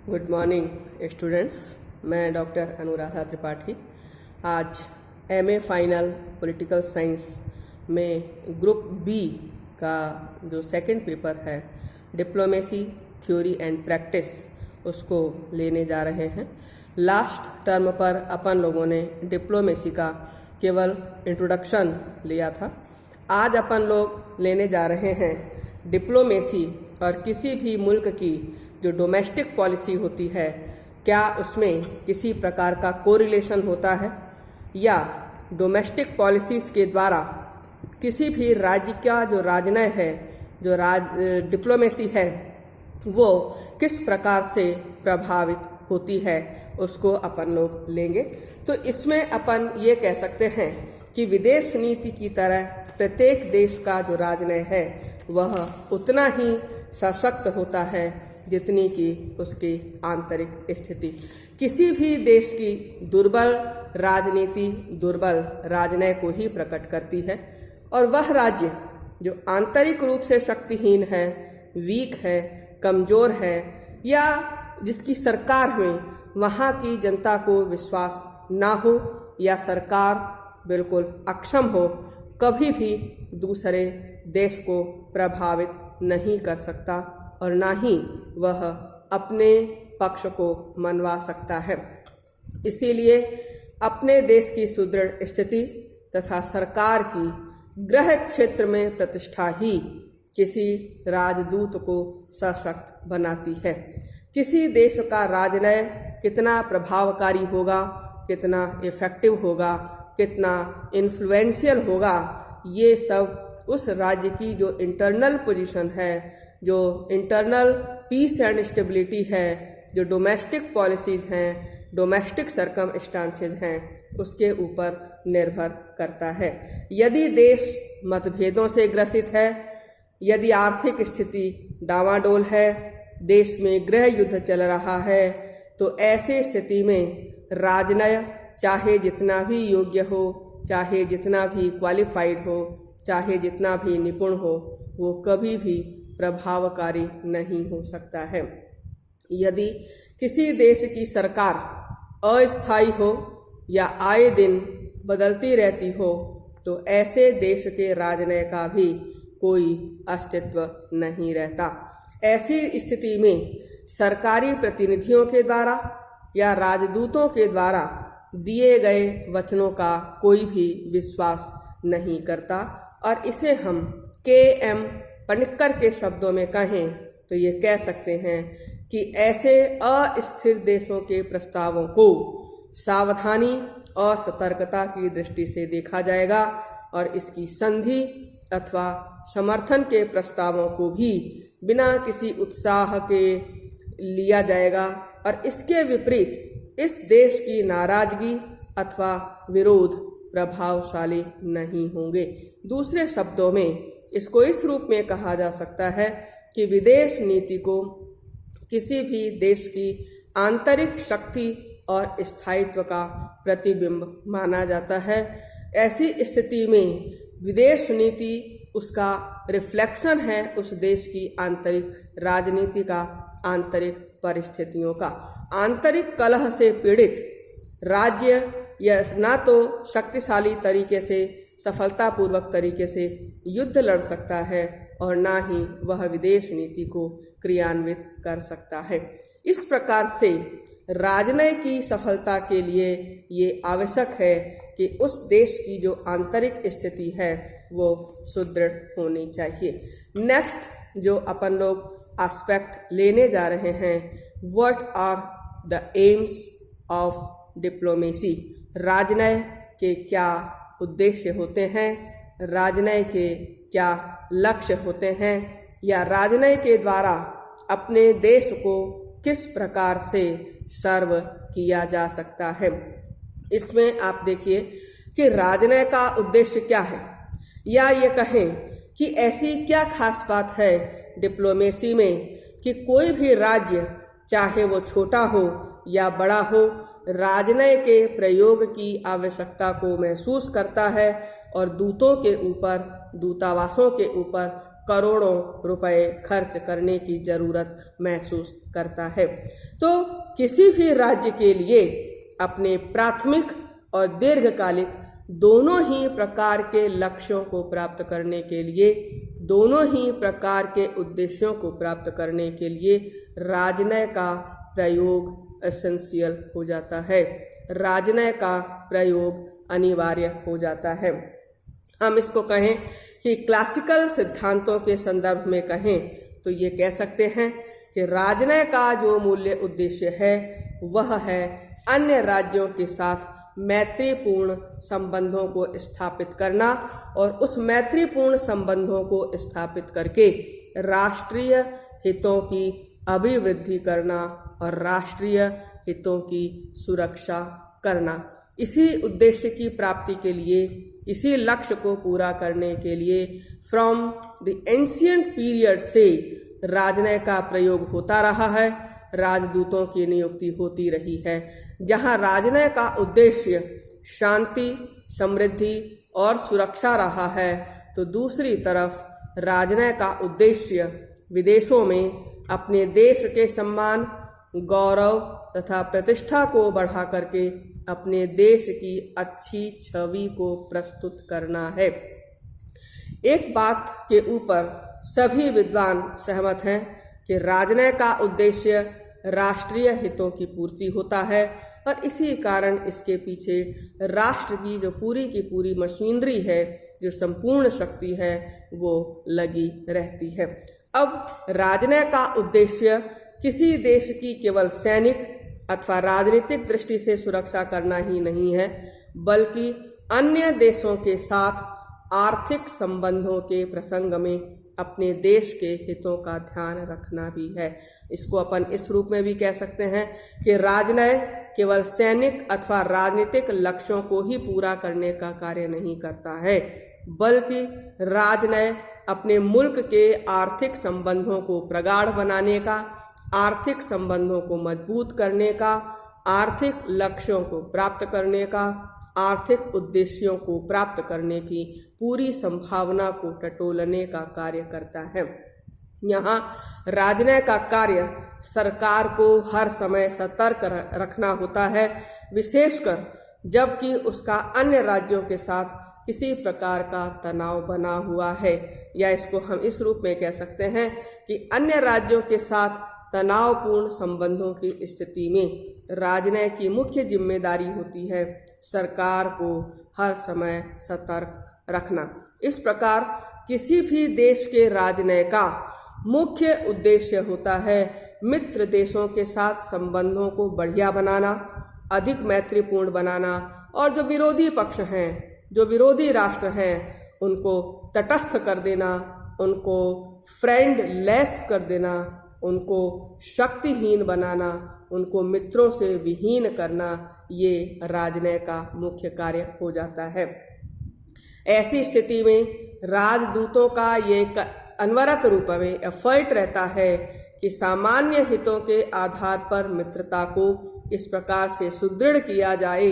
Good morning students. मैं doctor Anuradha Tripathi आज MA final political science में ग्रुप बी का जो सेकंड पेपर है डिप्लोमेसी थ्योरी एंड प्रैक्टिस उसको लेने जा रहे हैं। लास्ट टर्म पर अपन लोगों ने डिप्लोमेसी का केवल इंट्रोडक्शन लिया था। आज अपन लोग लेने जा रहे हैं डिप्लोमेसी और किसी भी मुल्क की जो डोमेस्टिक पॉलिसी होती है क्या उसमें किसी प्रकार का कोरिलेशन होता है या डोमेस्टिक पॉलिसीज़ के द्वारा किसी भी राज्य का जो राजनय है, जो डिप्लोमेसी है, वो किस प्रकार से प्रभावित होती है उसको अपन लोग लेंगे। तो इसमें अपन ये कह सकते हैं कि विदेश नीति की तरह प्रत्येक देश का जो राजनय है वह उतना ही सशक्त होता है जितनी कि उसकी आंतरिक स्थिति। किसी भी देश की दुर्बल राजनीति दुर्बल राजनय को ही प्रकट करती है और वह राज्य जो आंतरिक रूप से शक्तिहीन है, वीक है, कमज़ोर है या जिसकी सरकार में वहाँ की जनता को विश्वास ना हो या सरकार बिल्कुल अक्षम हो, कभी भी दूसरे देश को प्रभावित नहीं कर सकता और ना ही वह अपने पक्ष को मनवा सकता है। इसीलिए अपने देश की सुदृढ़ स्थिति तथा सरकार की गृह क्षेत्र में प्रतिष्ठा ही किसी राजदूत को सशक्त बनाती है। किसी देश का राजनय कितना प्रभावकारी होगा, कितना इफेक्टिव होगा, कितना इन्फ्लुएंशियल होगा, ये सब उस राज्य की जो इंटरनल पोजीशन है, जो इंटरनल पीस एंड स्टेबिलिटी है, जो डोमेस्टिक पॉलिसीज़ हैं, डोमेस्टिक सर्कमस्टांसेस हैं, उसके ऊपर निर्भर करता है। यदि देश मतभेदों से ग्रसित है, यदि आर्थिक स्थिति डावाडोल है, देश में गृह युद्ध चल रहा है, तो ऐसी स्थिति में राजनय चाहे जितना भी योग्य हो, चाहे जितना भी क्वालिफाइड हो, चाहे जितना भी निपुण हो, वो कभी भी प्रभावकारी नहीं हो सकता है। यदि किसी देश की सरकार अस्थायी हो या आए दिन बदलती रहती हो तो ऐसे देश के राजनय का भी कोई अस्तित्व नहीं रहता। ऐसी स्थिति में सरकारी प्रतिनिधियों के द्वारा या राजदूतों के द्वारा दिए गए वचनों का कोई भी विश्वास नहीं करता और इसे हम के.एम. पनिक्कर के शब्दों में कहें तो ये कह सकते हैं कि ऐसे अस्थिर देशों के प्रस्तावों को सावधानी और सतर्कता की दृष्टि से देखा जाएगा और इसकी संधि अथवा समर्थन के प्रस्तावों को भी बिना किसी उत्साह के लिया जाएगा और इसके विपरीत इस देश की नाराजगी अथवा विरोध प्रभावशाली नहीं होंगे। दूसरे शब्दों में इसको इस रूप में कहा जा सकता है कि विदेश नीति को किसी भी देश की आंतरिक शक्ति और स्थायित्व का प्रतिबिंब माना जाता है। ऐसी स्थिति में विदेश नीति उसका रिफ्लेक्शन है उस देश की आंतरिक राजनीति का, आंतरिक परिस्थितियों का। आंतरिक कलह से पीड़ित राज्य या ना तो शक्तिशाली तरीके से, सफलतापूर्वक तरीके से युद्ध लड़ सकता है और ना ही वह विदेश नीति को क्रियान्वित कर सकता है। इस प्रकार से राजनय की सफलता के लिए ये आवश्यक है कि उस देश की जो आंतरिक स्थिति है वो सुदृढ़ होनी चाहिए। नेक्स्ट जो अपन लोग एस्पेक्ट लेने जा रहे हैं, what are the aims of diplomacy. राजनय के क्या उद्देश्य होते हैं, राजनय के क्या लक्ष्य होते हैं या राजनय के द्वारा अपने देश को किस प्रकार से सर्व किया जा सकता है। इसमें आप देखिए कि राजनय का उद्देश्य क्या है, या ये कहें कि ऐसी क्या खास बात है डिप्लोमेसी में कि कोई भी राज्य चाहे वो छोटा हो या बड़ा हो, राजनय के प्रयोग की आवश्यकता को महसूस करता है और दूतों के ऊपर, दूतावासों के ऊपर करोड़ों रुपए खर्च करने की जरूरत महसूस करता है। तो किसी भी राज्य के लिए अपने प्राथमिक और दीर्घकालिक दोनों ही प्रकार के लक्ष्यों को प्राप्त करने के लिए, दोनों ही प्रकार के उद्देश्यों को प्राप्त करने के लिए राजनय का प्रयोग एसेंशियल हो जाता है, राजनय का प्रयोग अनिवार्य हो जाता है। हम इसको कहें कि क्लासिकल सिद्धांतों के संदर्भ में कहें तो ये कह सकते हैं कि राजनय का जो मूल्य उद्देश्य है वह है अन्य राज्यों के साथ मैत्रीपूर्ण संबंधों को स्थापित करना और उस मैत्रीपूर्ण संबंधों को स्थापित करके राष्ट्रीय हितों की अभिवृद्धि करना और राष्ट्रीय हितों की सुरक्षा करना। इसी उद्देश्य की प्राप्ति के लिए, इसी लक्ष्य को पूरा करने के लिए फ्रॉम द एंशिएंट पीरियड से राजनय का प्रयोग होता रहा है, राजदूतों की नियुक्ति होती रही है। जहां राजनय का उद्देश्य शांति, समृद्धि और सुरक्षा रहा है, तो दूसरी तरफ राजनय का उद्देश्य विदेशों में अपने देश के सम्मान, गौरव तथा प्रतिष्ठा को बढ़ा करके अपने देश की अच्छी छवि को प्रस्तुत करना है। एक बात के ऊपर सभी विद्वान सहमत हैं कि राजनय का उद्देश्य राष्ट्रीय हितों की पूर्ति होता है और इसी कारण इसके पीछे राष्ट्र की जो पूरी की पूरी मशीनरी है, जो संपूर्ण शक्ति है, वो लगी रहती है। अब राजनय का उद्देश्य किसी देश की केवल सैनिक अथवा राजनीतिक दृष्टि से सुरक्षा करना ही नहीं है, बल्कि अन्य देशों के साथ आर्थिक संबंधों के प्रसंग में अपने देश के हितों का ध्यान रखना भी है। इसको अपन इस रूप में भी कह सकते हैं कि राजनय केवल सैनिक अथवा राजनीतिक लक्ष्यों को ही पूरा करने का कार्य नहीं करता है, बल्कि राजनय अपने मुल्क के आर्थिक संबंधों को प्रगाढ़ बनाने का, आर्थिक संबंधों को मजबूत करने का, आर्थिक लक्ष्यों को प्राप्त करने का, आर्थिक उद्देश्यों को प्राप्त करने की पूरी संभावना को टटोलने का कार्य करता है। यहाँ राजनय का कार्य सरकार को हर समय सतर्क रखना होता है, विशेषकर जबकि उसका अन्य राज्यों के साथ किसी प्रकार का तनाव बना हुआ है, या इसको हम इस रूप में कह सकते हैं कि अन्य राज्यों के साथ तनावपूर्ण संबंधों की स्थिति में राजनय की मुख्य जिम्मेदारी होती है सरकार को हर समय सतर्क रखना। इस प्रकार किसी भी देश के राजनय का मुख्य उद्देश्य होता है मित्र देशों के साथ संबंधों को बढ़िया बनाना, अधिक मैत्रीपूर्ण बनाना, और जो विरोधी पक्ष हैं, जो विरोधी राष्ट्र हैं, उनको तटस्थ कर देना, उनको फ्रेंडलेस कर देना, उनको शक्तिहीन बनाना, उनको मित्रों से विहीन करना, ये राजनय का मुख्य कार्य हो जाता है। ऐसी स्थिति में राजदूतों का ये अनवरत रूप में एफर्ट रहता है कि सामान्य हितों के आधार पर मित्रता को इस प्रकार से सुदृढ़ किया जाए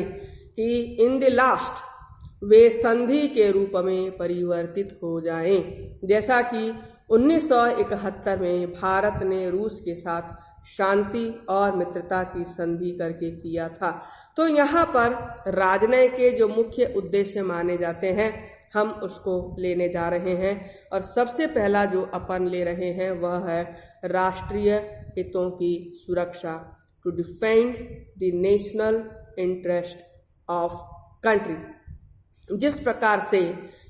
कि इन द लास्ट वे संधि के रूप में परिवर्तित हो जाएं, जैसा कि 1971 में भारत ने रूस के साथ शांति और मित्रता की संधि करके किया था। तो यहाँ पर राजनय के जो मुख्य उद्देश्य माने जाते हैं, हम उसको लेने जा रहे हैं, और सबसे पहला जो अपन ले रहे हैं वह है राष्ट्रीय हितों की सुरक्षा, to defend the national interest of country. जिस प्रकार से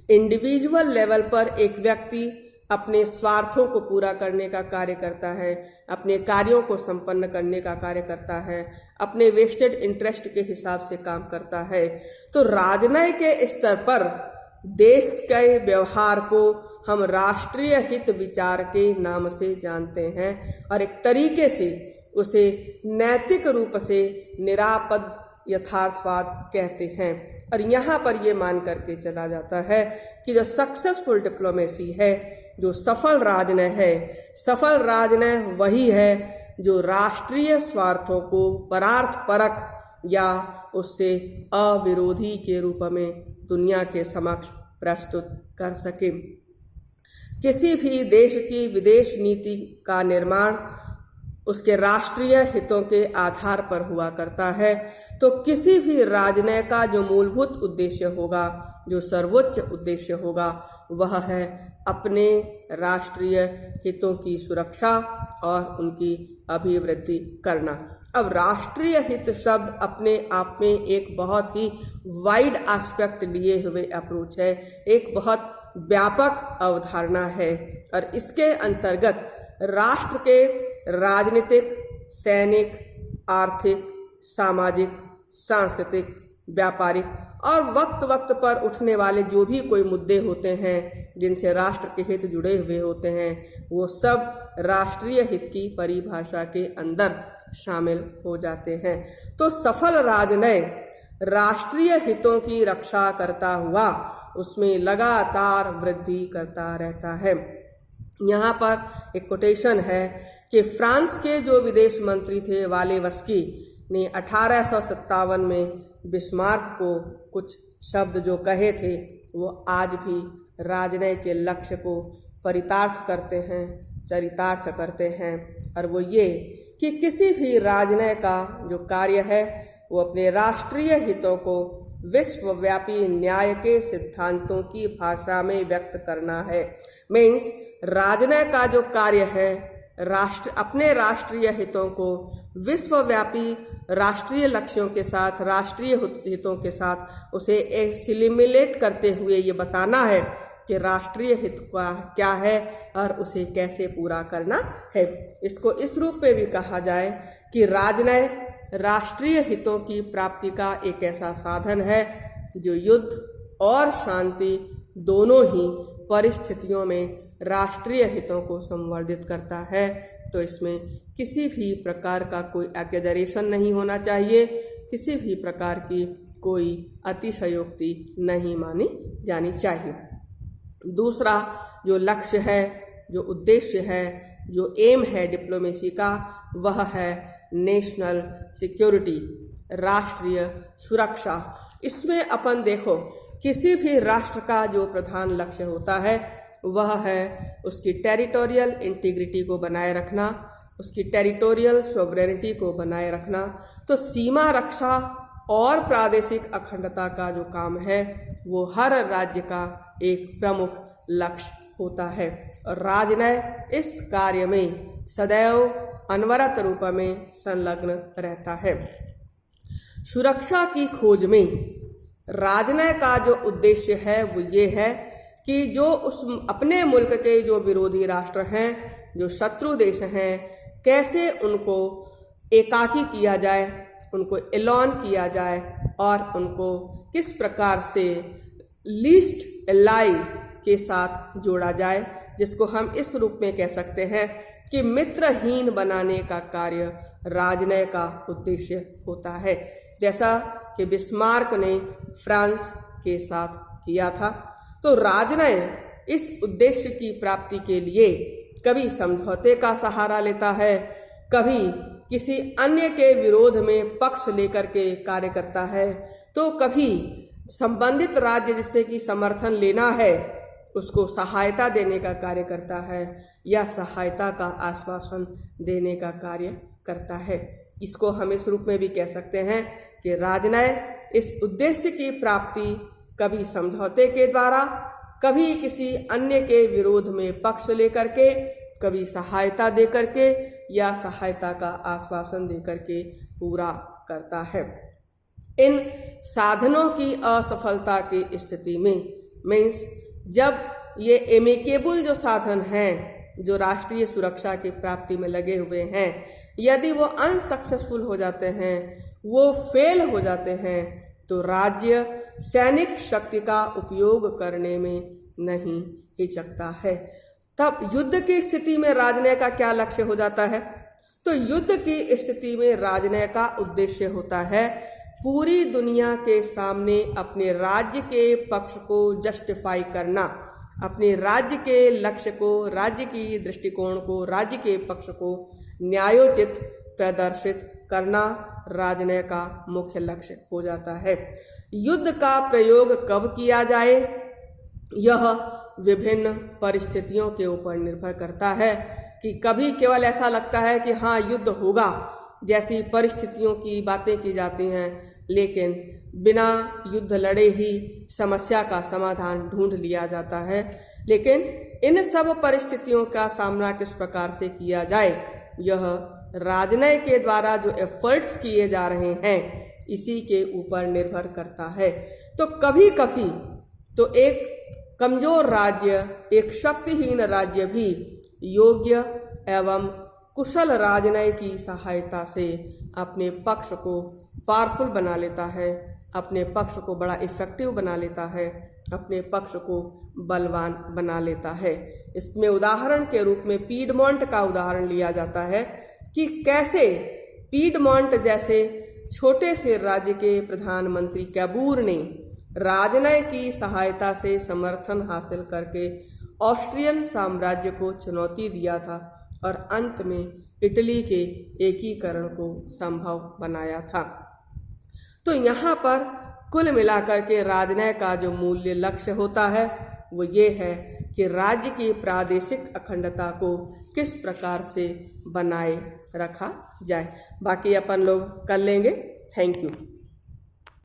इंडिविजुअल लेवल पर एक व्यक्ति अपने स्वार्थों को पूरा करने का कार्य करता है, अपने कार्यों को संपन्न करने का कार्य करता है, अपने वेस्टेड इंटरेस्ट के हिसाब से काम करता है, तो राजनय के स्तर पर देश के व्यवहार को हम राष्ट्रीय हित विचार के नाम से जानते हैं, और एक तरीके से उसे नैतिक रूप से निरापद यथार्थवाद कहते हैं। और यहाँ पर ये मान करके चला जाता है कि जो सक्सेसफुल डिप्लोमेसी है, जो सफल राजनय है, सफल राजनय वही है जो राष्ट्रीय स्वार्थों को परार्थपरक या उससे अविरोधी के रूप में दुनिया के समक्ष प्रस्तुत कर सके। किसी भी देश की विदेश नीति का निर्माण उसके राष्ट्रीय हितों के आधार पर हुआ करता है, तो किसी भी राजनय का जो मूलभूत उद्देश्य होगा, जो सर्वोच्च उद्देश्य होगा, वह है अपने राष्ट्रीय हितों की सुरक्षा और उनकी अभिवृद्धि करना। अब राष्ट्रीय हित शब्द अपने आप में एक बहुत ही वाइड एस्पेक्ट लिए हुए अप्रोच है, एक बहुत व्यापक अवधारणा है, और इसके अंतर्गत राष्ट्र के राजनीतिक, सैनिक, आर्थिक, सामाजिक, सांस्कृतिक, व्यापारिक और वक्त वक्त पर उठने वाले जो भी कोई मुद्दे होते हैं जिनसे राष्ट्र के हित जुड़े हुए होते हैं, वो सब राष्ट्रीय हित की परिभाषा के अंदर शामिल हो जाते हैं। तो सफल राजनय राष्ट्रीय हितों की रक्षा करता हुआ उसमें लगातार वृद्धि करता रहता है। यहाँ पर एक कोटेशन है कि फ्रांस के जो विदेश मंत्री थे वालेवस्की ने 1857 में बिस्मार्क को कुछ शब्द जो कहे थे वो आज भी राजनय के लक्ष्य को परितार्थ करते हैं, चरितार्थ करते हैं, और वो ये कि किसी भी राजनय का जो कार्य है वो अपने राष्ट्रीय हितों को विश्वव्यापी न्याय के सिद्धांतों की भाषा में व्यक्त करना है। मीन्स राजनय का जो कार्य है अपने राष्ट्रीय हितों को विश्वव्यापी राष्ट्रीय लक्ष्यों के साथ, राष्ट्रीय हितों के साथ उसे एसिमिलेट करते हुए ये बताना है कि राष्ट्रीय हित का क्या है और उसे कैसे पूरा करना है। इसको इस रूप में भी कहा जाए कि राजनय राष्ट्रीय हितों की प्राप्ति का एक ऐसा साधन है जो युद्ध और शांति दोनों ही परिस्थितियों में राष्ट्रीय हितों को संवर्धित करता है। तो इसमें किसी भी प्रकार का कोई एक्जेजरेशन नहीं होना चाहिए, किसी भी प्रकार की कोई अतिशयोक्ति नहीं मानी जानी चाहिए। दूसरा जो लक्ष्य है, जो उद्देश्य है, जो एम है डिप्लोमेसी का, वह है नेशनल सिक्योरिटी, राष्ट्रीय सुरक्षा। इसमें अपन देखो किसी भी राष्ट्र का जो प्रधान लक्ष्य होता है वह है उसकी टेरिटोरियल इंटीग्रिटी को बनाए रखना, उसकी टेरिटोरियल सोवरेनिटी को बनाए रखना। तो सीमा रक्षा और प्रादेशिक अखंडता का जो काम है वो हर राज्य का एक प्रमुख लक्ष्य होता है, और राजनय इस कार्य में सदैव अनवरत रूप में संलग्न रहता है। सुरक्षा की खोज में राजनय का जो उद्देश्य है वो ये है कि जो उस अपने मुल्क के जो विरोधी राष्ट्र हैं, जो शत्रु देश हैं, कैसे उनको एकाकी किया जाए, उनको एलॉन किया जाए और उनको किस प्रकार से लीस्ट एलाई के साथ जोड़ा जाए, जिसको हम इस रूप में कह सकते हैं कि मित्रहीन बनाने का कार्य राजनय का उद्देश्य होता है, जैसा कि बिस्मार्क ने फ्रांस के साथ किया था। तो राजनय इस उद्देश्य की प्राप्ति के लिए कभी समझौते का सहारा लेता है, कभी किसी अन्य के विरोध में पक्ष लेकर के कार्य करता है, तो कभी संबंधित राज्य जिससे कि समर्थन लेना है उसको सहायता देने का कार्य करता है या सहायता का आश्वासन देने का कार्य करता है। इसको हम इस रूप में भी कह सकते हैं कि राजनय इस उद्देश्य की प्राप्ति कभी समझौते के द्वारा, कभी किसी अन्य के विरोध में पक्ष लेकर के, कभी सहायता दे करके या सहायता का आश्वासन दे करके पूरा करता है। इन साधनों की असफलता की स्थिति में मीन्स जब ये एमिकेबल जो साधन हैं जो राष्ट्रीय सुरक्षा की प्राप्ति में लगे हुए हैं, यदि वो अनसक्सेसफुल हो जाते हैं, वो फेल हो जाते हैं, तो राज्य सैनिक शक्ति का उपयोग करने में नहीं हिचकता है। तब युद्ध की स्थिति में राजनय का क्या लक्ष्य हो जाता है? तो युद्ध की स्थिति में राजनय का उद्देश्य होता है पूरी दुनिया के सामने अपने राज्य के पक्ष को जस्टिफाई करना, अपने राज्य के लक्ष्य को, राज्य की दृष्टिकोण को, राज्य के पक्ष को न्यायोचित प्रदर्शित करना राजनय का मुख्य लक्ष्य हो जाता है। युद्ध का प्रयोग कब किया जाए, यह विभिन्न परिस्थितियों के ऊपर निर्भर करता है कि कभी केवल ऐसा लगता है कि हाँ युद्ध होगा जैसी परिस्थितियों की बातें की जाती हैं, लेकिन बिना युद्ध लड़े ही समस्या का समाधान ढूंढ लिया जाता है। लेकिन इन सब परिस्थितियों का सामना किस प्रकार से किया जाए, यह राजनय के द्वारा जो एफर्ट्स किए जा रहे हैं इसी के ऊपर निर्भर करता है। तो कभी कभी तो एक कमजोर राज्य, एक शक्तिहीन राज्य भी योग्य एवं कुशल राजनय की सहायता से अपने पक्ष को पावरफुल बना लेता है, अपने पक्ष को बड़ा इफेक्टिव बना लेता है, अपने पक्ष को बलवान बना लेता है। इसमें उदाहरण के रूप में पीडमोंट का उदाहरण लिया जाता है कि कैसे पीडमोंट जैसे छोटे से राज्य के प्रधानमंत्री कैबूर ने राजनय की सहायता से समर्थन हासिल करके ऑस्ट्रियन साम्राज्य को चुनौती दिया था और अंत में इटली के एकीकरण को संभव बनाया था। तो यहाँ पर कुल मिलाकर के राजनय का जो मूल्य लक्ष्य होता है वो ये है कि राज्य की प्रादेशिक अखंडता को किस प्रकार से बनाए रखा जाए। बाकी अपन लोग कर लेंगे। Thank you.